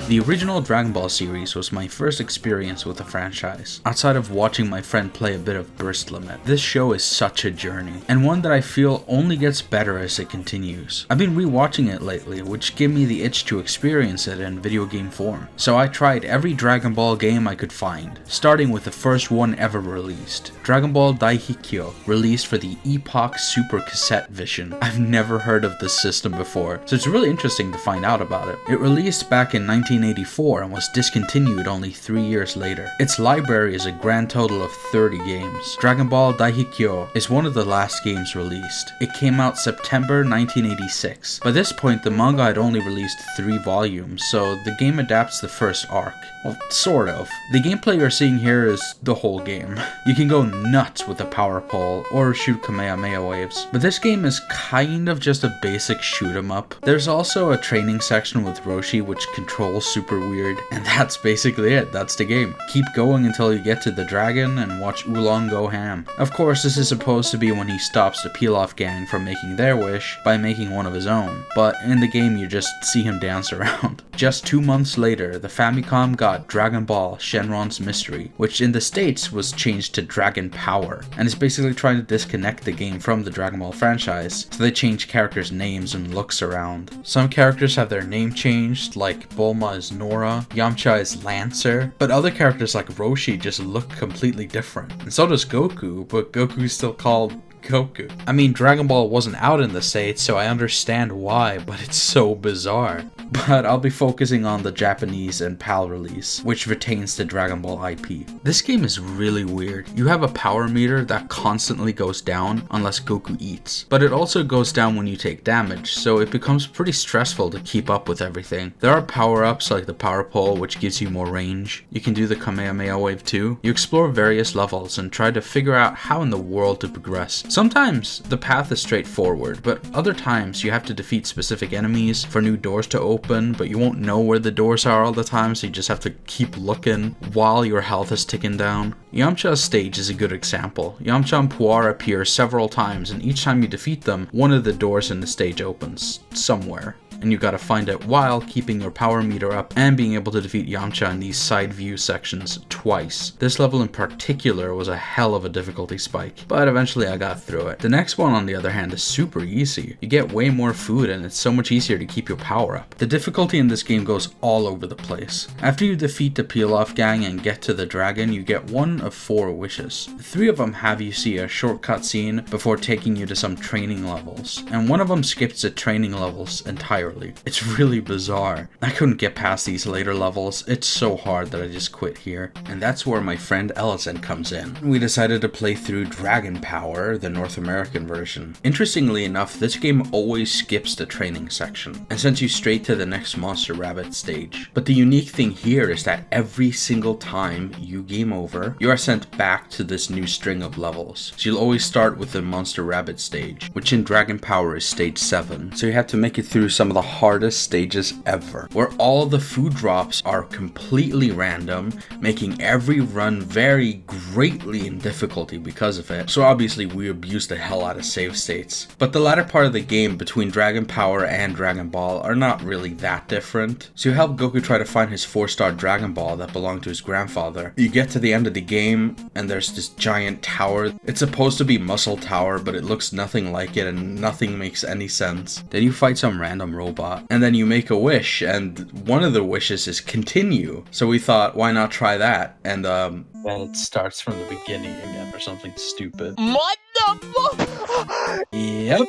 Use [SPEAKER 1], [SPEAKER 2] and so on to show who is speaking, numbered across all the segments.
[SPEAKER 1] The original Dragon Ball series was my first experience with the franchise, outside of watching my friend play a bit of Burst Limit. This show is such a journey, and one that I feel only gets better as it continues. I've been rewatching it lately, which gave me the itch to experience it in video game form. So I tried every Dragon Ball game I could find, starting with the first one ever released, Dragon Ball Daihikyō, released for the Epoch Super Cassette Vision. I've never heard of this system before, so it's really interesting to find out about it. It released back in 1984 and was discontinued only 3 years later. Its library is a grand total of 30 games. Dragon Ball Daihikyō is one of the last games released. It came out September 1986. By this point, the manga had only released 3 volumes, so the game adapts the first arc. Well, sort of. The gameplay you're seeing here is the whole game. You can go nuts with a power pole or shoot Kamehameha waves, but this game is kind of just a basic shoot 'em up. There's also a training section with Roshi which controls super weird, and that's basically it. That's the game. Keep going until you get to the dragon and watch Oolong go ham. Of course, this is supposed to be when he stops the Pilaf gang from making their wish by making one of his own, but in the game you just see him dance around. Just 2 months later, the Famicom got Dragon Ball Shenron's Mystery, which in the States was changed to Dragon Power, and is basically trying to disconnect the game from the Dragon Ball franchise, so they change characters' names and looks around. Some characters have their name changed, like Bulma is Nora, Yamcha is Lancer, but other characters like Roshi just look completely different. And so does Goku, but Goku's still called Goku. I mean, Dragon Ball wasn't out in the States, so I understand why, but it's so bizarre. But I'll be focusing on the Japanese and PAL release, which retains the Dragon Ball IP. This game is really weird. You have a power meter that constantly goes down unless Goku eats, but it also goes down when you take damage, so it becomes pretty stressful to keep up with everything. There are power-ups like the power pole, which gives you more range. You can do the Kamehameha wave too. You explore various levels and try to figure out how in the world to progress. Sometimes the path is straightforward, but other times you have to defeat specific enemies for new doors to open, but you won't know where the doors are all the time, so you just have to keep looking while your health is ticking down. Yamcha's stage is a good example. Yamcha and Puar appear several times, and each time you defeat them, one of the doors in the stage opens somewhere, and you gotta find it while keeping your power meter up and being able to defeat Yamcha in these side view sections twice. This level in particular was a hell of a difficulty spike, but eventually I got through it. The next one, on the other hand, is super easy. You get way more food and it's so much easier to keep your power up. The difficulty in this game goes all over the place. After you defeat the Pilaf gang and get to the dragon, you get one of 4 wishes. 3 of them have you see a shortcut scene before taking you to some training levels, and one of them skips the training levels entirely. It's really bizarre. I couldn't get past these later levels. It's so hard that I just quit here. And that's where my friend Ellison comes in. We decided to play through Dragon Power, the North American version. Interestingly enough, this game always skips the training section and sends you straight to the next Monster Rabbit stage. But the unique thing here is that every single time you game over, you are sent back to this new string of levels. So you'll always start with the Monster Rabbit stage, which in Dragon Power is stage 7. So you have to make it through some of the hardest stages ever, where all the food drops are completely random, making every run vary greatly in difficulty because of it. So obviously we abuse the hell out of save states. But the latter part of the game between Dragon Power and Dragon Ball are not really that different. So you help Goku try to find his 4-star Dragon Ball that belonged to his grandfather. You get to the end of the game and there's this giant tower. It's supposed to be Muscle Tower, but it looks nothing like it and nothing makes any sense. Then you fight some random robot, and then you make a wish, and one of the wishes is continue. So we thought, why not try that? And then it starts from the beginning again or something stupid. What the fuck? Yep.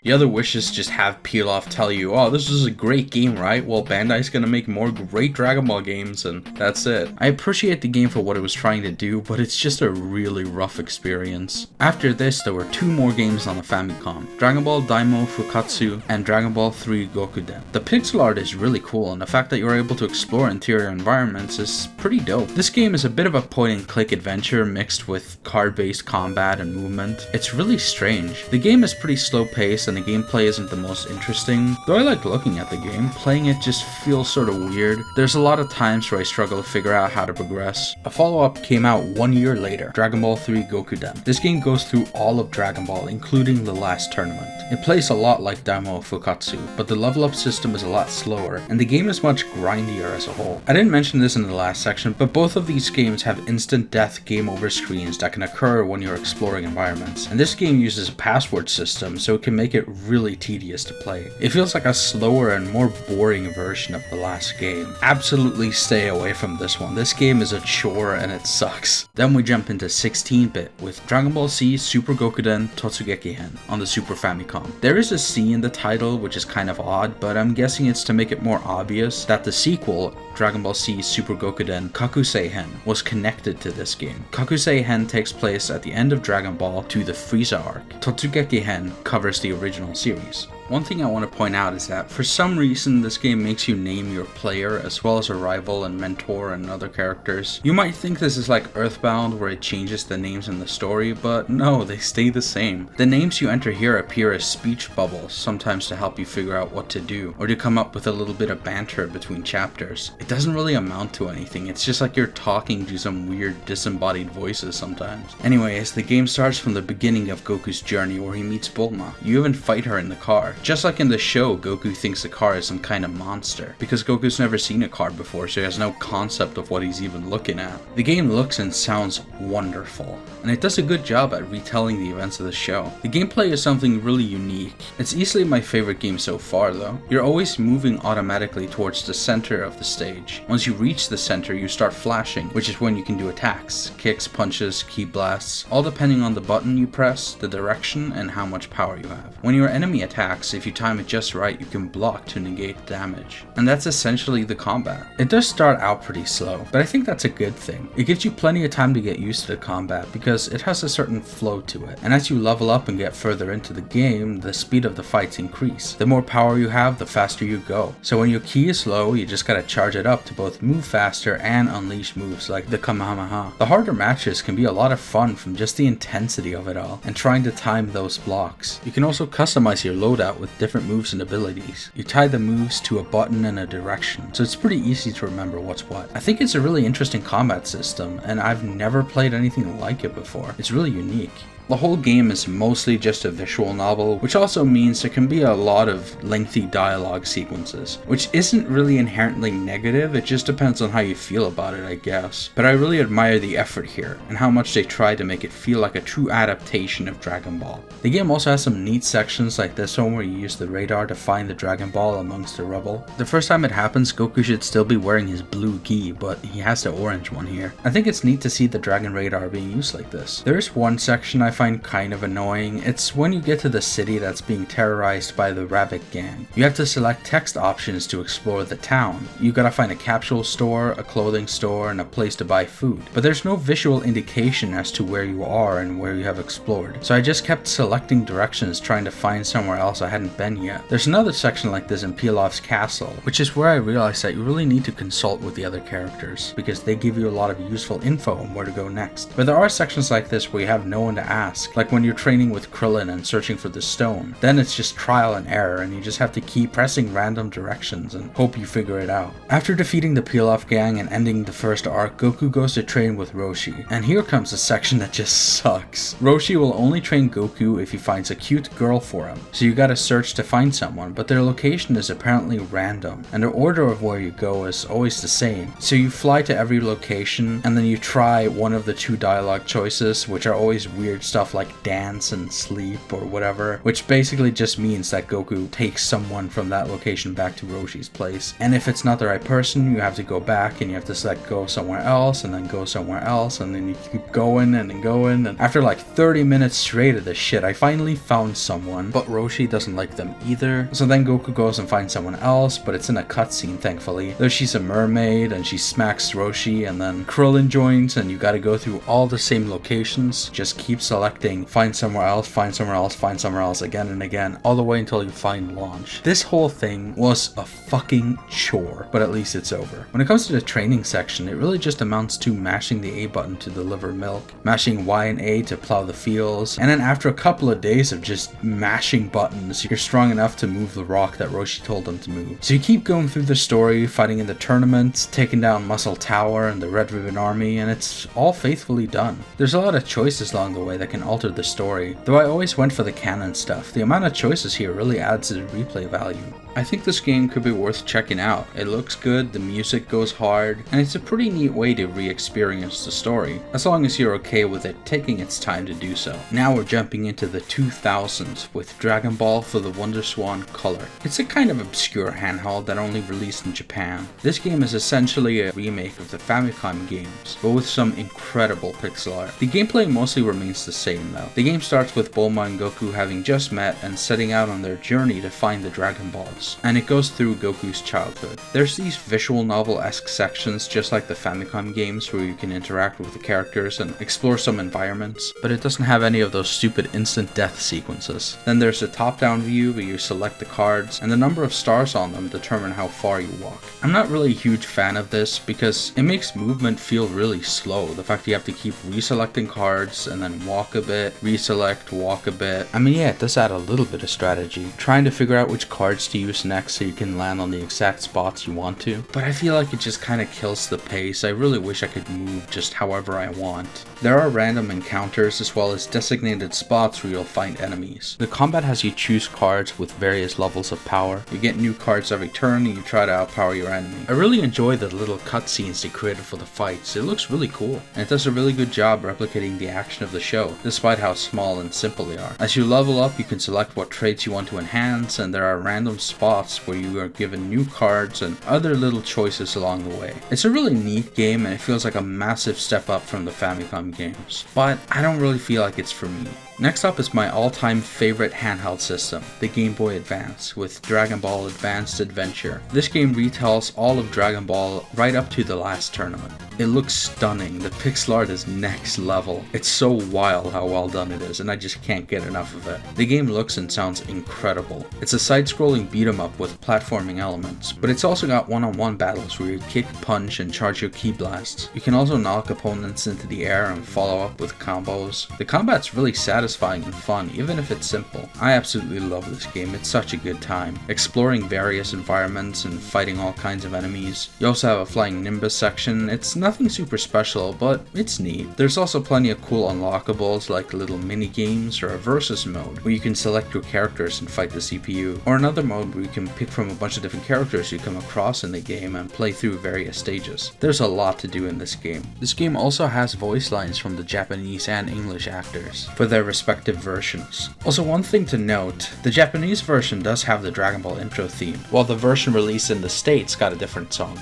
[SPEAKER 1] The other wishes just have Pilaf tell you, oh, this is a great game, right? Well, Bandai's gonna make more great Dragon Ball games, and that's it. I appreciate the game for what it was trying to do, but it's just a really rough experience. After this, there were 2 more games on the Famicom, Dragon Ball Daimaō Fukkatsu and Dragon Ball 3 Gokuden. The pixel art is really cool, and the fact that you're able to explore interior environments is pretty dope. This game is a bit of a point-and-click adventure mixed with card-based combat and movement. It's really strange. The game is pretty slow-paced, and and the gameplay isn't the most interesting. Though I like looking at the game, playing it just feels sort of weird. There's a lot of times where I struggle to figure out how to progress. A follow-up came out 1 year later, Dragon Ball 3 Gokuden. This game goes through all of Dragon Ball, including the last tournament. It plays a lot like Daimaō Fukkatsu, but the level up system is a lot slower, and the game is much grindier as a whole. I didn't mention this in the last section, but both of these games have instant death game over screens that can occur when you're exploring environments, and this game uses a password system, so it can make it really tedious to play. It feels like a slower and more boring version of the last game. Absolutely stay away from this one. This game is a chore and it sucks. Then we jump into 16-bit with Dragon Ball Z Super Gokuden Totsugeki-Hen on the Super Famicom. There is a C in the title, which is kind of odd, but I'm guessing it's to make it more obvious that the sequel, Dragon Ball Z Super Gokuden Kakusei-Hen, was connected to this game. Kakusei-Hen takes place at the end of Dragon Ball to the Frieza arc. Totsugeki-Hen covers the original series. One thing I want to point out is that for some reason this game makes you name your player as well as a rival and mentor and other characters. You might think this is like Earthbound where it changes the names in the story, but no, they stay the same. The names you enter here appear as speech bubbles, sometimes to help you figure out what to do, or to come up with a little bit of banter between chapters. It doesn't really amount to anything, it's just like you're talking to some weird disembodied voices sometimes. Anyways, the game starts from the beginning of Goku's journey where he meets Bulma. You even fight her in the car. Just like in the show, Goku thinks the car is some kind of monster, because Goku's never seen a car before, so he has no concept of what he's even looking at. The game looks and sounds wonderful, and it does a good job at retelling the events of the show. The gameplay is something really unique. It's easily my favorite game so far though. You're always moving automatically towards the center of the stage. Once you reach the center, you start flashing, which is when you can do attacks, kicks, punches, ki blasts, all depending on the button you press, the direction, and how much power you have. When your enemy attacks, if you time it just right, you can block to negate damage. And that's essentially the combat. It does start out pretty slow, but I think that's a good thing. It gives you plenty of time to get used to the combat because it has a certain flow to it. And as you level up and get further into the game, the speed of the fights increase. The more power you have, the faster you go. So when your ki is low, you just gotta charge it up to both move faster and unleash moves like the Kamehameha. The harder matches can be a lot of fun from just the intensity of it all and trying to time those blocks. You can also customize your loadout with different moves and abilities. You tie the moves to a button and a direction, so it's pretty easy to remember what's what. I think it's a really interesting combat system, and I've never played anything like it before. It's really unique. The whole game is mostly just a visual novel, which also means there can be a lot of lengthy dialogue sequences, which isn't really inherently negative, it just depends on how you feel about it, I guess. But I really admire the effort here, and how much they try to make it feel like a true adaptation of Dragon Ball. The game also has some neat sections like this one where you use the radar to find the Dragon Ball amongst the rubble. The first time it happens, Goku should still be wearing his blue gi, but he has the orange one here. I think it's neat to see the Dragon Radar being used like this. There is one section I find kind of annoying. It's when you get to the city that's being terrorized by the Rabbit gang. You have to select text options to explore the town. You gotta find a capsule store, a clothing store, and a place to buy food. But there's no visual indication as to where you are and where you have explored. So I just kept selecting directions trying to find somewhere else I hadn't been yet. There's another section like this in Pilaf's castle, which is where I realized that you really need to consult with the other characters, because they give you a lot of useful info on where to go next. But there are sections like this where you have no one to ask, like when you're training with Krillin and searching for the stone. Then it's just trial and error, and you just have to keep pressing random directions and hope you figure it out. After defeating the Pilaf gang and ending the first arc, Goku goes to train with Roshi, and here comes a section that just sucks. Roshi will only train Goku if he finds a cute girl for him, so you gotta search to find someone, but their location is apparently random, and the order of where you go is always the same. So you fly to every location, and then you try one of the two dialogue choices, which are always weird stuff like dance and sleep or whatever, which basically just means that Goku takes someone from that location back to Roshi's place. And if it's not the right person, you have to go back and you have to select go somewhere else and then go somewhere else, and then you keep going and then going. And after like 30 minutes straight of this shit, I finally found someone, but Roshi doesn't like them either. So then Goku goes and finds someone else, but it's in a cutscene thankfully. Though she's a mermaid and she smacks Roshi, and then Krillin joins and you gotta go through all the same locations. Just keep selecting selecting find somewhere else, find somewhere else, find somewhere else again and again, all the way until you find launch. This whole thing was a fucking chore, but at least it's over. When it comes to the training section, it really just amounts to mashing the A button to deliver milk, mashing Y and A to plow the fields, and then after a couple of days of just mashing buttons, you're strong enough to move the rock that Roshi told them to move. So you keep going through the story, fighting in the tournaments, taking down Muscle Tower and the Red Ribbon Army, and it's all faithfully done. There's a lot of choices along the way that can alter the story, though I always went for the canon stuff. The amount of choices here really adds to the replay value. I think this game could be worth checking out. It looks good, the music goes hard, and it's a pretty neat way to re-experience the story, as long as you're okay with it taking its time to do so. Now we're jumping into the 2000s with Dragon Ball for the Wonderswan Color. It's a kind of obscure handheld that only released in Japan. This game is essentially a remake of the Famicom games, but with some incredible pixel art. The gameplay mostly remains the same though. The game starts with Bulma and Goku having just met and setting out on their journey to find the Dragon Balls, and it goes through Goku's childhood. There's these visual novel-esque sections just like the Famicom games where you can interact with the characters and explore some environments, but it doesn't have any of those stupid instant death sequences. Then there's a top-down view where you select the cards, and the number of stars on them determine how far you walk. I'm not really a huge fan of this because it makes movement feel really slow. The fact you have to keep reselecting cards and then walk a bit, reselect, walk a bit. I mean, yeah, it does add a little bit of strategy, trying to figure out which cards to use next so you can land on the exact spots you want to, but I feel like it just kind of kills the pace. I really wish I could move just however I want. There are random encounters as well as designated spots where you'll find enemies. The combat has you choose cards with various levels of power. You get new cards every turn and you try to outpower your enemy. I really enjoy the little cutscenes they created for the fights. It looks really cool, and it does a really good job replicating the action of the show, despite how small and simple they are. As you level up, you can select what traits you want to enhance, and there are random spots where you are given new cards and other little choices along the way. It's a really neat game and it feels like a massive step up from the Famicom games, but I don't really feel like it's for me. Next up is my all-time favorite handheld system, the Game Boy Advance, with Dragon Ball Advanced Adventure. This game retells all of Dragon Ball right up to the last tournament. It looks stunning, the pixel art is next level. It's so wild how well done it is, and I just can't get enough of it. The game looks and sounds incredible. It's a side-scrolling beat-em-up with platforming elements, but it's also got one-on-one battles where you kick, punch, and charge your ki blasts. You can also knock opponents into the air and follow up with combos. The combat's really satisfying and fun, even if it's simple. I absolutely love this game, it's such a good time. Exploring various environments and fighting all kinds of enemies. You also have a flying Nimbus section. It's nothing super special, but it's neat. There's also plenty of cool unlockables like little mini games or a versus mode where you can select your characters and fight the CPU, or another mode where you can pick from a bunch of different characters you come across in the game and play through various stages. There's a lot to do in this game. This game also has voice lines from the Japanese and English actors for their respective versions. Also, one thing to note, the Japanese version does have the Dragon Ball intro theme, while the version released in the States got a different song.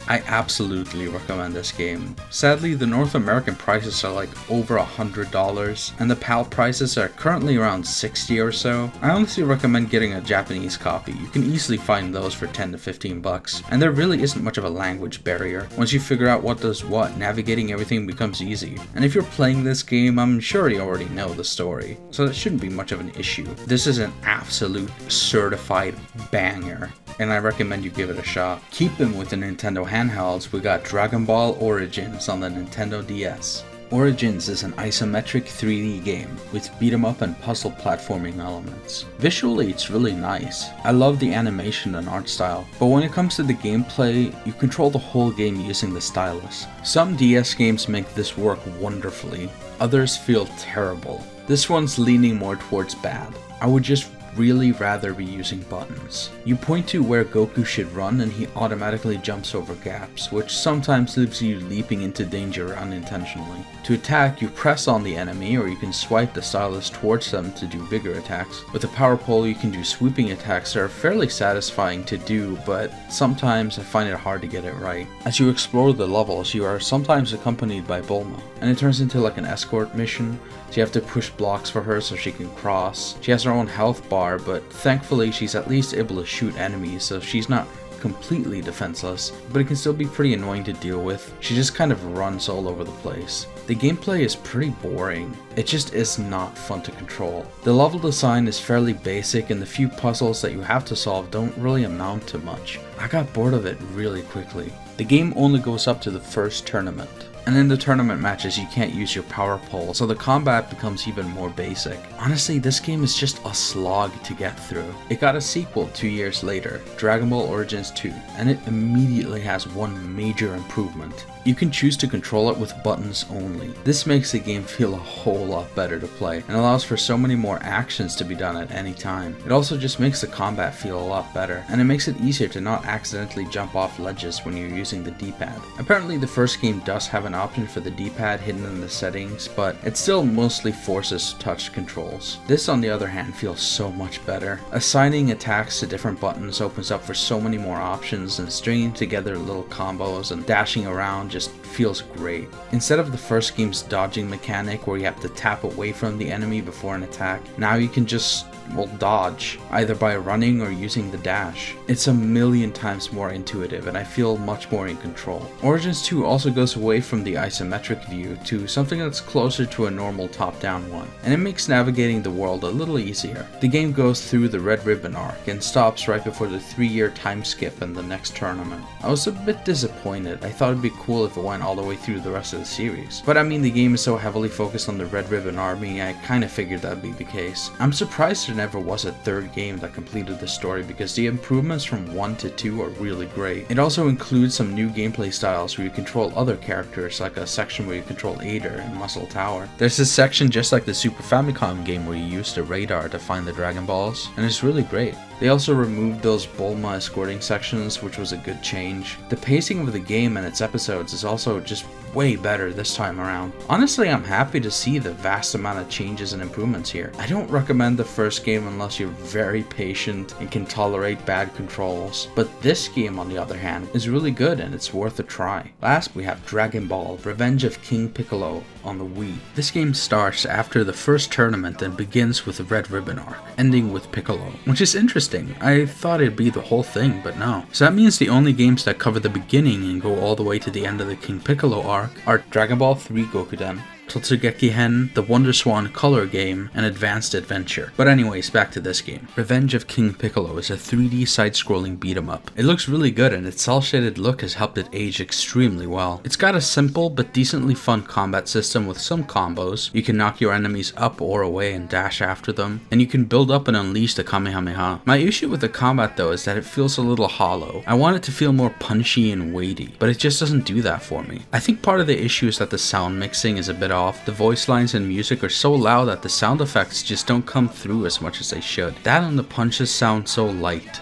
[SPEAKER 1] I absolutely recommend this game. Sadly, the North American prices are like over $100, and the PAL prices are currently around $60 or so. I honestly recommend getting a Japanese copy. You can easily find those for 10 to 15 bucks, and there really isn't much of a language barrier. Once you figure out what does what, navigating everything becomes easy. And if you're playing this game, I'm sure you already know the story, so that shouldn't be much of an issue. This is an absolute certified banger, and I recommend you give it a shot. Keeping with the Nintendo handhelds, we got Dragon Ball Origins on the Nintendo DS. Origins is an isometric 3D game with beat 'em up and puzzle platforming elements. Visually, it's really nice. I love the animation and art style, but when it comes to the gameplay, you control the whole game using the stylus. Some DS games make this work wonderfully, others feel terrible. This one's leaning more towards bad. I would just really rather be using buttons. You point to where Goku should run and he automatically jumps over gaps, which sometimes leaves you leaping into danger unintentionally. To attack, you press on the enemy, or you can swipe the stylus towards them to do bigger attacks. With the power pole, you can do sweeping attacks that are fairly satisfying to do, but sometimes I find it hard to get it right. As you explore the levels, you are sometimes accompanied by Bulma, and it turns into like an escort mission, so you have to push blocks for her so she can cross. She has her own health bar, but thankfully she's at least able to shoot enemies, so she's not completely defenseless, but it can still be pretty annoying to deal with. She just kind of runs all over the place. The gameplay is pretty boring. It just is not fun to control. The level design is fairly basic and the few puzzles that you have to solve don't really amount to much. I got bored of it really quickly. The game only goes up to the first tournament, and in the tournament matches you can't use your power pole, so the combat becomes even more basic. Honestly, this game is just a slog to get through. It got a sequel 2 years later, Dragon Ball Origins 2, and it immediately has one major improvement. You can choose to control it with buttons only. This makes the game feel a whole lot better to play, and allows for so many more actions to be done at any time. It also just makes the combat feel a lot better, and it makes it easier to not accidentally jump off ledges when you're using the D-pad. Apparently the first game does have an option for the D-pad hidden in the settings, but it still mostly forces touch controls. This on the other hand feels so much better. Assigning attacks to different buttons opens up for so many more options, and stringing together little combos and dashing around just feels great. Instead of the first game's dodging mechanic where you have to tap away from the enemy before an attack, now you can just dodge, either by running or using the dash. It's a million times more intuitive and I feel much more in control. Origins 2 also goes away from the isometric view to something that's closer to a normal top-down one, and it makes navigating the world a little easier. The game goes through the Red Ribbon arc and stops right before the 3-year time skip in the next tournament. I was a bit disappointed. I thought it'd be cool if it went all the way through the rest of the series, but I mean, the game is so heavily focused on the Red Ribbon army, I kinda figured that'd be the case. I'm surprised there never was a third game that completed the story, because the improvements from 1 to 2 are really great. It also includes some new gameplay styles where you control other characters, like a section where you control Aider and Muscle Tower. There's this section just like the Super Famicom game where you use the radar to find the Dragon Balls, and it's really great. They also removed those Bulma escorting sections, which was a good change. The pacing of the game and its episodes is also just way better this time around. Honestly, I'm happy to see the vast amount of changes and improvements here. I don't recommend the first game unless you're very patient and can tolerate bad controls, but this game on the other hand is really good and it's worth a try. Last we have Dragon Ball Revenge of King Piccolo on the Wii. This game starts after the first tournament and begins with the Red Ribbon arc, ending with Piccolo, which is interesting. I thought it'd be the whole thing, but no. So that means the only games that cover the beginning and go all the way to the end of the King Piccolo arc are Dragon Ball 3 Gokuden, Totsugeki-Hen, the Wonderswan color game, and Advanced Adventure. But anyways, back to this game. Revenge of King Piccolo is a 3D side-scrolling beat-em-up. It looks really good and its cel-shaded look has helped it age extremely well. It's got a simple but decently fun combat system with some combos. You can knock your enemies up or away and dash after them, and you can build up and unleash the Kamehameha. My issue with the combat though is that it feels a little hollow. I want it to feel more punchy and weighty, but it just doesn't do that for me. I think part of the issue is that the sound mixing is a bit off. The voice lines and music are so loud that the sound effects just don't come through as much as they should. That and the punches sound so light.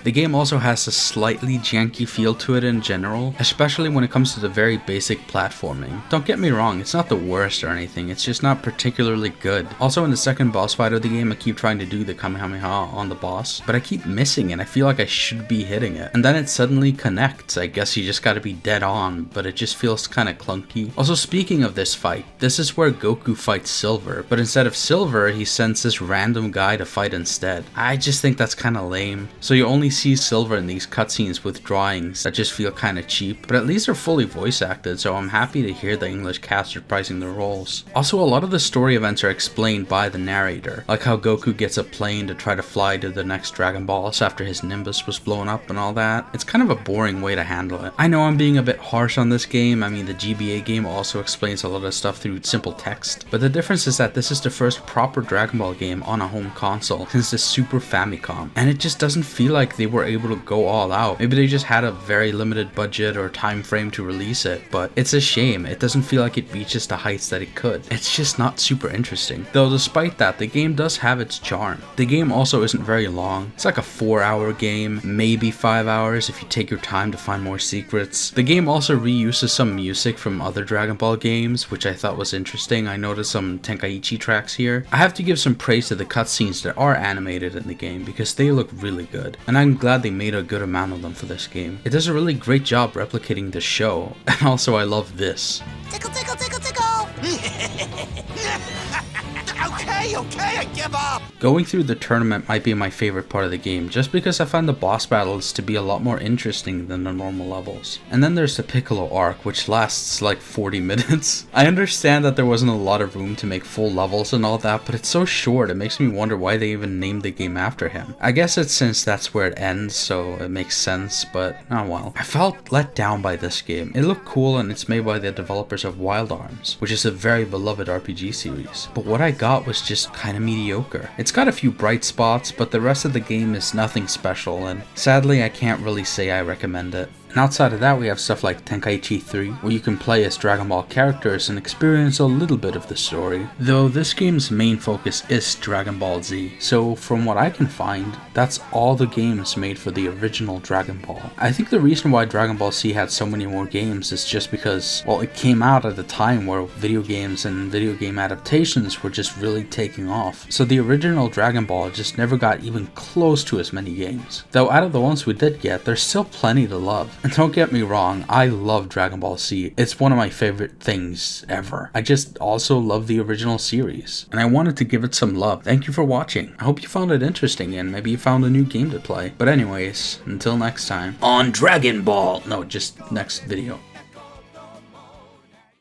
[SPEAKER 1] The game also has a slightly janky feel to it in general, especially when it comes to the very basic platforming. Don't get me wrong, it's not the worst or anything, it's just not particularly good. Also in the second boss fight of the game, I keep trying to do the Kamehameha on the boss, but I keep missing it. I feel like I should be hitting it. And then it suddenly connects. I guess you just gotta be dead on, but it just feels kinda clunky. Also, speaking of this fight, this is where Goku fights Silver, but instead of Silver, he sends this random guy to fight instead. I just think that's kinda lame. So you only see Silver in these cutscenes with drawings that just feel kinda cheap, but at least they're fully voice acted, so I'm happy to hear the English cast reprising the roles. Also, a lot of the story events are explained by the narrator, like how Goku gets a plane to try to fly to the next Dragon Balls after his Nimbus was blown up and all that. It's kind of a boring way to handle it. I know I'm being a bit harsh on this game. I mean, the GBA game also explains a lot of stuff through simple text, but the difference is that this is the first proper Dragon Ball game on a home console since the Super Famicom, and it just doesn't feel like they they were able to go all out. Maybe they just had a very limited budget or time frame to release it, but it's a shame. It doesn't feel like it reaches the heights that it could. It's just not super interesting. Though despite that, the game does have its charm. The game also isn't very long. It's like a 4-hour game, maybe 5 hours if you take your time to find more secrets. The game also reuses some music from other Dragon Ball games, which I thought was interesting. I noticed some Tenkaichi tracks here. I have to give some praise to the cutscenes that are animated in the game because they look really good, and I'm glad they made a good amount of them for this game. It does a really great job replicating the show, and also I love this.
[SPEAKER 2] Tickle, tickle, tickle, tickle! Okay, I give up!
[SPEAKER 1] Going through the tournament might be my favorite part of the game, just because I find the boss battles to be a lot more interesting than the normal levels. And then there's the Piccolo arc, which lasts like 40 minutes. I understand that there wasn't a lot of room to make full levels and all that, but it's so short, it makes me wonder why they even named the game after him. I guess it's since that's where it ends, so it makes sense, but oh well. I felt let down by this game. It looked cool and it's made by the developers of Wild Arms, which is a very beloved RPG series. But what I got was just kinda mediocre. It's got a few bright spots, but the rest of the game is nothing special, and sadly I can't really say I recommend it. And outside of that, we have stuff like Tenkaichi 3, where you can play as Dragon Ball characters and experience a little bit of the story. Though this game's main focus is Dragon Ball Z, so from what I can find, that's all the games made for the original Dragon Ball. I think the reason why Dragon Ball Z had so many more games is just because, well, it came out at a time where video games and video game adaptations were just really taking off. So the original Dragon Ball just never got even close to as many games. Though out of the ones we did get, there's still plenty to love. And don't get me wrong, I love Dragon Ball Z. It's one of my favorite things ever. I just also love the original series, and I wanted to give it some love. Thank you for watching. I hope you found it interesting and maybe you found a new game to play. But anyways, until next time, on Dragon Ball. No, just next video.